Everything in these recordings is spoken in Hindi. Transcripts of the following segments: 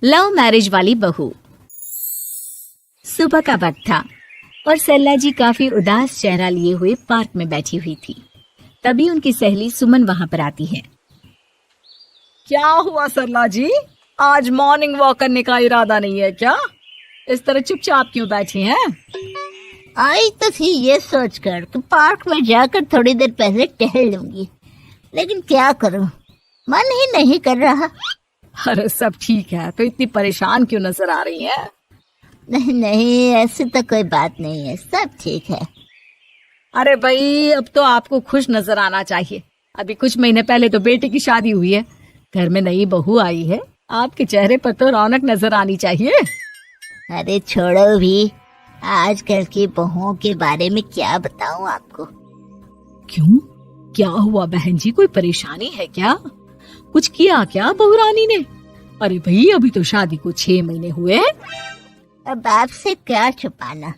लव मैरिज वाली बहू। सुबह का वक्त था और सरला जी काफी उदास चेहरा लिए हुए पार्क में बैठी हुई थी। तभी उनकी सहेली सुमन वहां पर आती है। क्या हुआ सरला जी, आज मॉर्निंग वॉक करने का इरादा नहीं है क्या? इस तरह चुपचाप क्यों बैठी हैं? आई तो थी ये सोचकर कि पार्क में जाकर थोड़ी देर पहले टहल लूंगी, लेकिन क्या करूं, मन ही नहीं कर रहा। अरे सब ठीक है, तो इतनी परेशान क्यों नजर आ रही है? नहीं नहीं, ऐसी तो कोई बात नहीं है, सब ठीक है। अरे भाई, अब तो आपको खुश नजर आना चाहिए। अभी कुछ महीने पहले तो बेटी की शादी हुई है, घर में नई बहू आई है, आपके चेहरे पर तो रौनक नजर आनी चाहिए। अरे छोड़ो भी, आजकल की बहुओं के बारे में क्या बताऊं आपको। क्यों, क्या हुआ बहन जी, कोई परेशानी है क्या? कुछ किया क्या बहू रानी ने? अरे भाई, अभी तो शादी को 6 महीने हुए हैं। अब आपसे क्या छुपाना,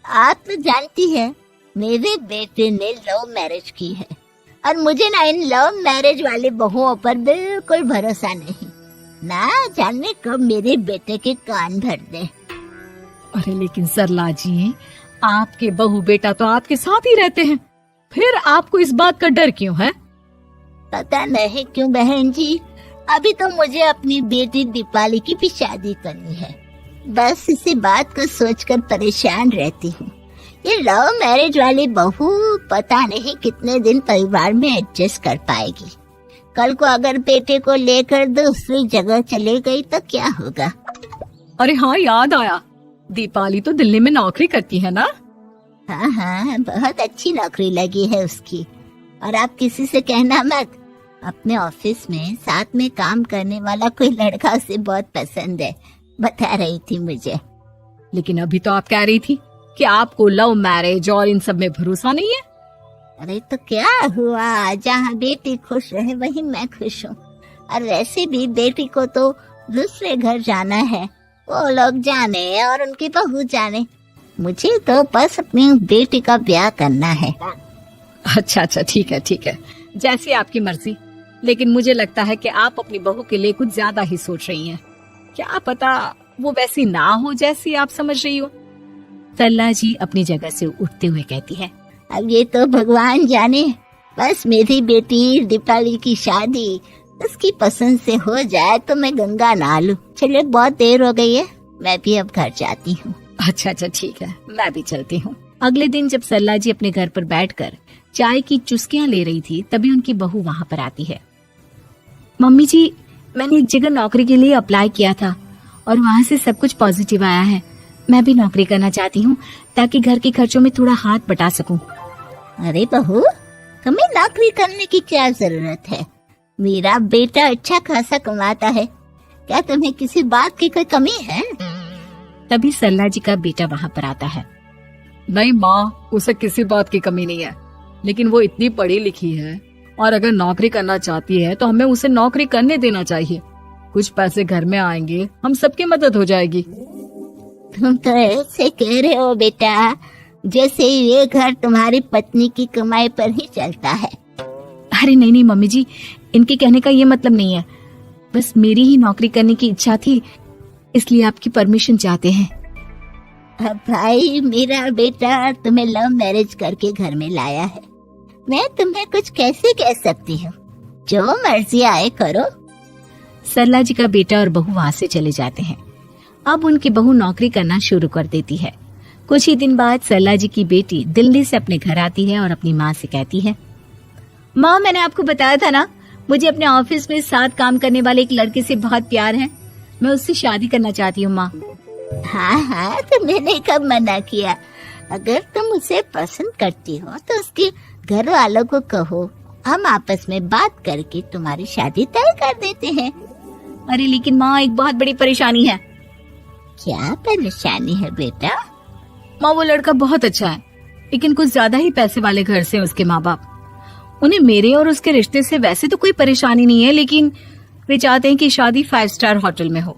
आप तो जानती है मेरे बेटे ने लव मैरिज की है और मुझे ना इन लव मैरिज वाली बहुओं पर बिल्कुल भरोसा नहीं। ना जाने कब मेरे बेटे के कान भर दे। अरे लेकिन सरला जी, आपके बहू बेटा तो आपके साथ ही रहते हैं, फिर आपको इस बात का डर क्यों है? पता नहीं क्यों बहन जी, अभी तो मुझे अपनी बेटी दीपाली की भी शादी करनी है। बस इसी बात को सोचकर परेशान रहती हूँ। ये लव मैरिज वाली बहू पता नहीं कितने दिन परिवार में एडजस्ट कर पाएगी। कल को अगर बेटे को लेकर दूसरी जगह चले गई तो क्या होगा? अरे हाँ, याद आया, दीपाली तो दिल्ली में नौकरी करती है ना? हाँ हाँ, बहुत अच्छी नौकरी लगी है उसकी। और आप किसी से कहना मत, अपने ऑफिस में साथ में काम करने वाला कोई लड़का उसे बहुत पसंद है, बता रही थी मुझे। लेकिन अभी तो आप कह रही थी कि आपको लव मैरिज और इन सब में भरोसा नहीं है। अरे तो क्या हुआ, जहाँ बेटी खुश रहे वहीं मैं खुश हूँ। और वैसे भी बेटी को तो दूसरे घर जाना है, वो लोग जाने और उनकी बहू जाने, मुझे तो बस अपनी बेटी का ब्याह करना है। अच्छा, ठीक है, जैसी आपकी मर्जी। लेकिन मुझे लगता है कि आप अपनी बहू के लिए कुछ ज्यादा ही सोच रही हैं। क्या पता वो वैसी ना हो जैसी आप समझ रही हो। सरला जी अपनी जगह से उठते हुए कहती है, अब ये तो भगवान जाने, बस मेरी बेटी दीपाली की शादी उसकी पसंद से हो जाए तो मैं गंगा नहा लूं। चलिए, बहुत देर हो गई है, मैं भी अब घर जाती हूँ। अच्छा, ठीक है, मैं भी चलती हूँ। अगले दिन जब सरला जी अपने घर पर बैठकर चाय की चुस्कियां ले रही थी, तभी उनकी बहू वहाँ पर आती है। मम्मी जी, मैंने एक जगह नौकरी के लिए अप्लाई किया था और वहाँ से सब कुछ पॉजिटिव आया है। मैं भी नौकरी करना चाहती हूँ ताकि घर के खर्चों में थोड़ा हाथ बटा सकूं। अरे बहू, तुम्हें नौकरी करने की क्या जरूरत है? मेरा बेटा अच्छा खासा कमाता है, क्या तुम्हें किसी बात की कोई कमी है? तभी सरला जी का बेटा वहाँ पर आता है। नहीं माँ, उसे किसी बात की कमी नहीं है, लेकिन वो इतनी पढ़ी लिखी है और अगर नौकरी करना चाहती है तो हमें उसे नौकरी करने देना चाहिए। कुछ पैसे घर में आएंगे, हम सबकी मदद हो जाएगी। तुम तो ऐसे कह रहे हो बेटा जैसे ये घर तुम्हारी पत्नी की कमाई पर ही चलता है। अरे नहीं मम्मी जी, इनके कहने का ये मतलब नहीं है, बस मेरी ही नौकरी करने की इच्छा थी, इसलिए आपकी परमिशन चाहते हैं। अब भाई, मेरा बेटा तुम्हें लव मैरिज करके घर में लाया है, मैं तुम्हें कुछ कैसे कह सकती हूँ? जो मर्जी आए करो। सरला जी का बेटा और बहू वहाँ से चले जाते हैं। अब उनकी बहू नौकरी करना शुरू कर देती है। कुछ ही दिन बाद सरला जी की बेटी दिल्ली से अपने घर आती है और अपनी माँ से कहती है, माँ, मैंने आपको बताया था ना, मुझे अपने ऑफिस में साथ काम करने वाले एक लड़के से बहुत प्यार है, मैं उससे शादी करना चाहती हूँ माँ। हाँ, तो मैंने कब मना किया? अगर तुम उसे पसंद करती हो तो उसके घर वालों को कहो, हम आपस में बात करके तुम्हारी शादी तय कर देते हैं। अरे लेकिन माँ, एक बहुत बड़ी परेशानी है। क्या परेशानी है बेटा? माँ, वो लड़का बहुत अच्छा है, लेकिन कुछ ज्यादा ही पैसे वाले घर से उसके माँ बाप। उन्हें मेरे और उसके रिश्ते से वैसे तो कोई परेशानी नहीं है, लेकिन वे चाहते हैं कि शादी 5 स्टार होटल में हो।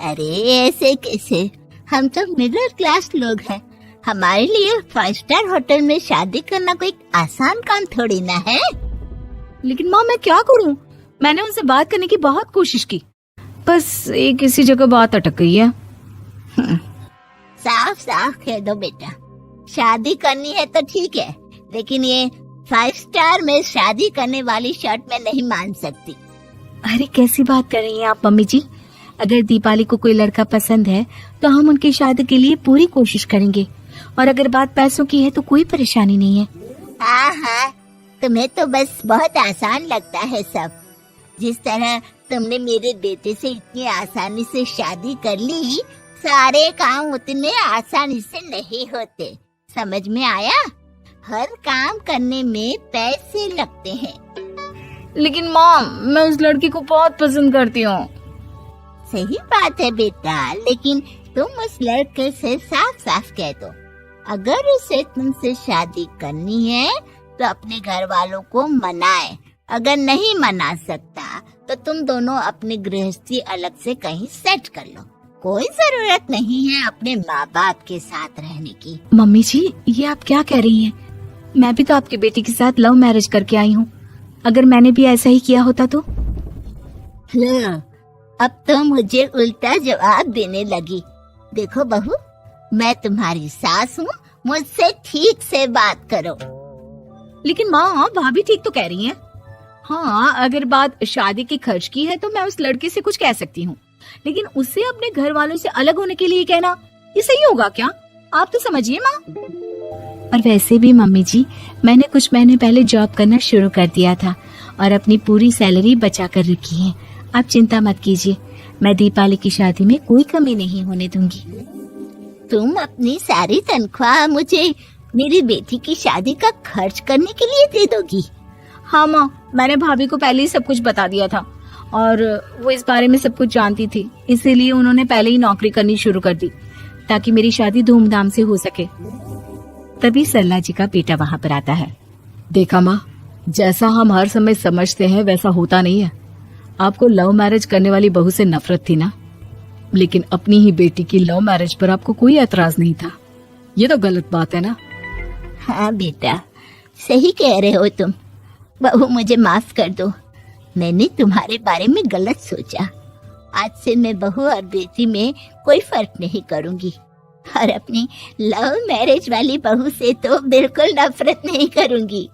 अरे ऐसे कैसे, हम तो मिडिल क्लास लोग हैं, हमारे लिए 5 स्टार होटल में शादी करना कोई आसान काम थोड़ी ना है। लेकिन माँ, मैं क्या करूँ? मैंने उनसे बात करने की बहुत कोशिश की, बस एक इसी जगह बात अटक गई है। साफ साफ कह दो बेटा, शादी करनी है तो ठीक है, लेकिन ये 5 स्टार में शादी करने वाली शर्त मैं नहीं मान सकती। अरे कैसी बात कर रही हैं आप मम्मी जी? अगर दीपाली को कोई लड़का पसंद है तो हम उनकी शादी के लिए पूरी कोशिश करेंगे, और अगर बात पैसों की है तो कोई परेशानी नहीं है। हाँ हाँ, तुम्हें तो बस बहुत आसान लगता है सब। जिस तरह तुमने मेरे बेटे से इतनी आसानी से शादी कर ली, सारे काम उतने आसानी से नहीं होते। समझ में आया? हर काम करने में पैसे लगते हैं। लेकिन माँ, मैं उस लड़की को बहुत पसंद करती हूँ। सही बात है बेटा, लेकिन तुम उस लड़के से साफ साफ कह दो, अगर उसे तुमसे शादी करनी है तो अपने घर वालों को मनाए। अगर नहीं मना सकता तो तुम दोनों अपनी गृहस्थी अलग से कहीं सेट कर लो। कोई जरूरत नहीं है अपने माँ बाप के साथ रहने की। मम्मी जी, ये आप क्या कह रही हैं? मैं भी तो आपकी बेटी के साथ लव मैरिज करके आई हूँ। अगर मैंने भी ऐसा ही किया होता तो? लो, अब तो मुझे उल्टा जवाब देने लगी। देखो बहू, मैं तुम्हारी सास हूँ, मुझसे ठीक से बात करो। लेकिन माँ, भाभी ठीक तो कह रही हैं। हाँ, अगर बात शादी के खर्च की है तो मैं उस लड़के से कुछ कह सकती हूँ, लेकिन उसे अपने घर वालों से अलग होने के लिए कहना, ये सही होगा क्या? आप तो समझिए माँ। और वैसे भी मम्मी जी, मैंने कुछ महीने पहले जॉब करना शुरू कर दिया था और अपनी पूरी सैलरी बचा कर रखी है। आप चिंता मत कीजिए, मैं दीपाली की शादी में कोई कमी नहीं होने दूंगी। तुम अपनी सारी तनख्वाह मुझे मेरी बेटी की शादी का खर्च करने के लिए दे दोगी? हाँ माँ, मैंने भाभी को पहले ही सब कुछ बता दिया था और वो इस बारे में सब कुछ जानती थी, इसीलिए उन्होंने पहले ही नौकरी करनी शुरू कर दी ताकि मेरी शादी धूमधाम से हो सके। तभी सरला जी का बेटा वहाँ पर आता है। देखा माँ, जैसा हम हर समय समझते हैं वैसा होता नहीं है। आपको लव मैरिज करने वाली बहू से नफरत थी ना, लेकिन अपनी ही बेटी की लव मैरिज पर आपको कोई एतराज नहीं था। ये तो गलत बात है ना। हाँ बेटा, सही कह रहे हो तुम। बहू, मुझे माफ कर दो, मैंने तुम्हारे बारे में गलत सोचा। आज से मैं बहू और बेटी में कोई फर्क नहीं करूंगी, और अपनी लव मैरिज वाली बहू से तो बिल्कुल नफरत नहीं करूंगी।